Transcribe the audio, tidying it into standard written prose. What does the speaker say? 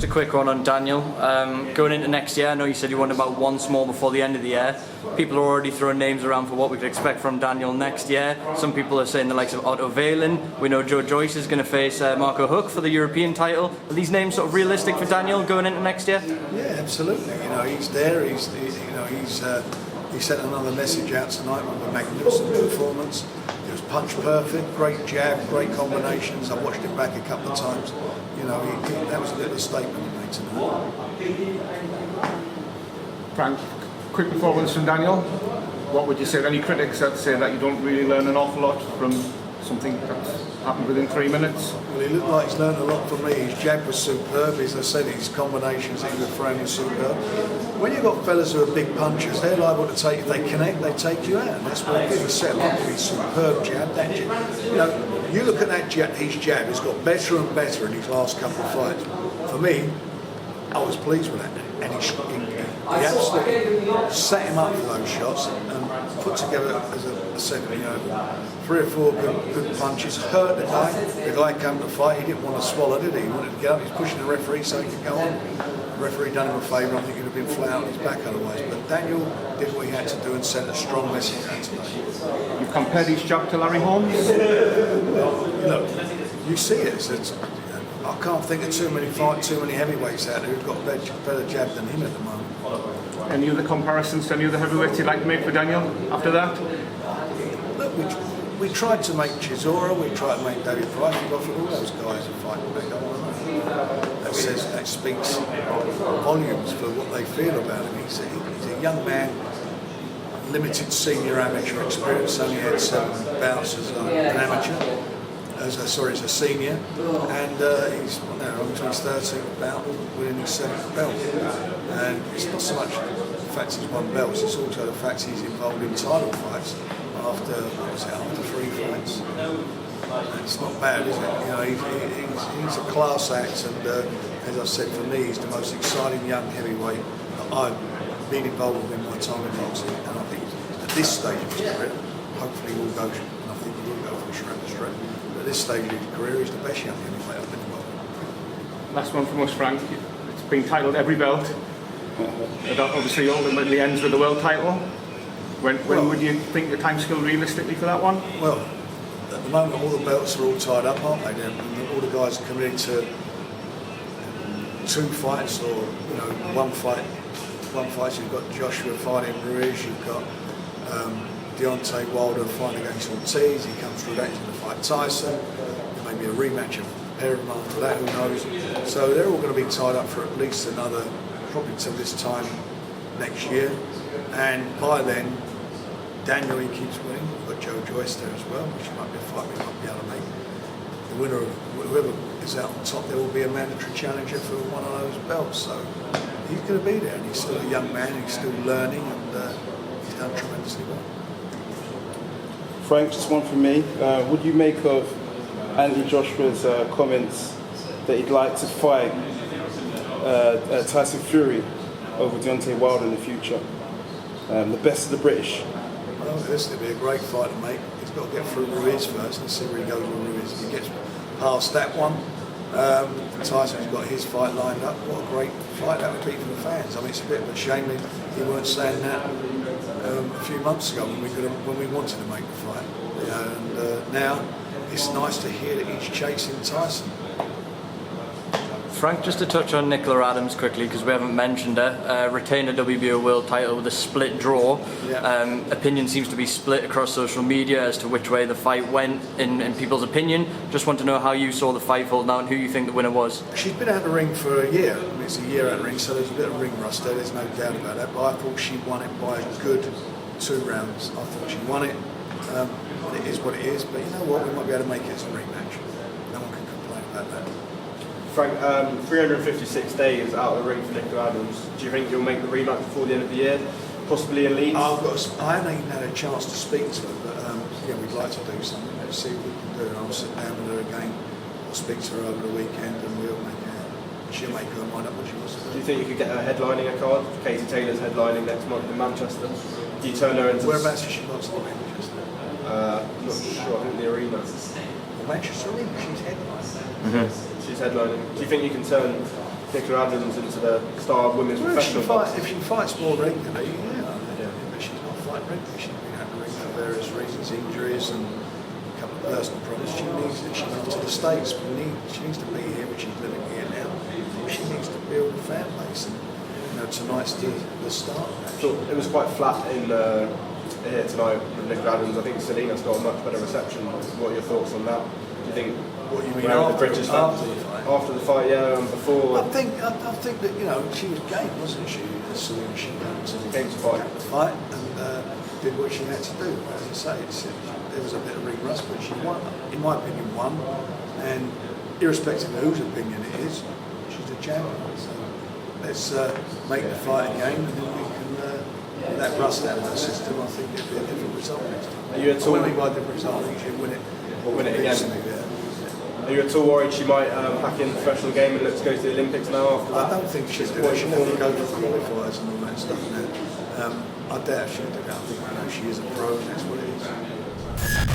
Just a quick one on Daniel. Going into next year, I know you said you wanted about one small before the end of the year. People are already throwing names around for what we could expect from Daniel next year. Some people are saying the likes of Otto Valen. We know Joe Joyce is going to face Marco Huck for the European title. Are these names sort of realistic for Daniel going into next year? Yeah, absolutely. He's there. He sent another message out tonight with a magnificent performance. It was punch perfect, great jab, great combinations. I watched it back a couple of times. That was a bit of a statement he made tonight. Frank, quick performance from Daniel. What would you say to any critics that say that you don't really learn an awful lot from something that's happened within 3 minutes? Well, he looked like he's learned a lot from me. His jab was superb. As I said, his combinations that he was throwing were superb. When you've got fellas who are big punchers, they're liable to take, if they connect, they take you out. And that's what he did. He set up with his superb jab. That jab, you look at that jab, his jab has got better and better in his last couple of fights. For me, I was pleased with that. And he absolutely set him up for those shots and put together, as I said, 3 or 4 good punches, hurt the guy. The guy came to fight, he didn't want to swallow, did he? He wanted to get up, he was pushing the referee so he could go on. The referee done him a favour, I think he'd have been flat on his back otherwise. But Daniel did what he had to do and sent a strong message out today. You've compared his jab to Larry Holmes? Well, you see it. I can't think of too many heavyweights out there who've got a better jab than him at the moment. Any other comparisons to any other heavyweights you'd like to make for Daniel after that? Look, we tried to make Chisora, we tried to make David Price, we've offered all those guys a fight back up. That speaks volumes for what they feel about him. He's a young man, limited senior amateur experience, only had 7 bouts as an amateur. As a senior, and he's on to his 13th bout, winning his 7th belt. And it's not so much the fact he's won belts; it's also the fact he's involved in title fights after 3 fights. It's not bad, is it? He's a class act, and as I said, for me, he's the most exciting young heavyweight that I've been involved with in my time in boxing. And I think at this stage of his career, hopefully we'll go. And I think he will go from strength to strength. At this stage of his career, he's the best young heavyweight I've been involved with. Last one from us, Frank. It's been titled every belt. That obviously ultimately ends with the world title. When would you think the timescale realistically for that one? Well, at the moment all the belts are all tied up, aren't they? All the guys are committed to 2 fights or 1 fight. You've got Joshua fighting Ruiz, you've got Deontay Wilder fighting against Ortiz, he comes through that, he's going to fight Tyson, there may be a rematch of a pair of them after that, who knows. So they're all going to be tied up for at least another, probably till this time next year. And by then, Daniel, he keeps winning, we've got Joe Joyce there as well, which might be a fight we might be able to make. The winner of whoever is out on top, there will be a mandatory challenger for one of those belts. So he's going to be there, and he's still a young man, he's still learning, and he's done tremendously well. Frank, just one from me. What do you make of Anthony Joshua's comments that he'd like to fight Tyson Fury over Deontay Wilder in the future? The best of the British. Well, this will be a great fight to make. He's got to get through Ruiz first and see where he goes with Ruiz. If he gets past that one, Tyson's got his fight lined up. What a great fight that would be for the fans. I mean, it's a bit of a shame he weren't saying that a few months ago when we wanted to make the fight. And now it's nice to hear that he's chasing Tyson. Frank, just to touch on Nicola Adams quickly, because we haven't mentioned her, retained a WBO world title with a split draw. Yeah. Opinion seems to be split across social media as to which way the fight went in people's opinion. Just want to know how you saw the fight fold out and who you think the winner was. She's been out of the ring for a year. I mean, it's a year out of the ring, so there's a bit of ring rust there, there's no doubt about that. But I thought she won it by a good 2 rounds. I thought she won it. It is what it is, but you know what, we might be able to make it as a rematch. No one can complain about that. Frank, 356 days out of the ring for Nicola Adams. Do you think you'll make the rematch before the end of the year? Possibly in Leeds? I haven't even had a chance to speak to her, but we'd like to do something. Let's see what we can do, and I'll sit down with her again. I'll speak to her over the weekend, and she'll make her mind up what she wants to do. Do you think you could get her headlining a card? Katie Taylor's headlining next month in Manchester. Do you turn her into... Whereabouts is she boxing in Manchester? I'm not sure, I think the arena. Manchester Arena, she's headlining. She's headlining. Do you think you can turn Nicola Adams into the star women's Well, professional boxing? if she fights more regularly, but she's not fighting regularly. She's been out of the ring for various reasons, injuries and a couple of personal problems. She needs to the States. She needs to be here, but she's living here now. She needs to build a fan base, and tonight's the start. So it was quite flat in here tonight with Nicola Adams. I think Selina's got a much better reception. What are your thoughts on that? Do you think? What you mean where after, the British after the fight? After the fight, yeah, and before. I think that she was game, wasn't she? As soon as she Came to fight. and did what she had to do. As I say, there was a bit of ring rust, but she won. In my opinion, won. And irrespective of whose opinion it is, she's a champion. So let's make the fight a game, and then we can get that rust out of the system. I think it'll be a different result next time. Are you at all? When we buy a different result, I think she'll win it. We'll win it again. Easily, yeah. Are you at all worried she might pack in the professional game and let's go to the Olympics now after that? I don't think she'll do it. She'll never go for qualifiers and all that stuff now. I doubt she'll do that. I think she is a pro, and that's what it is.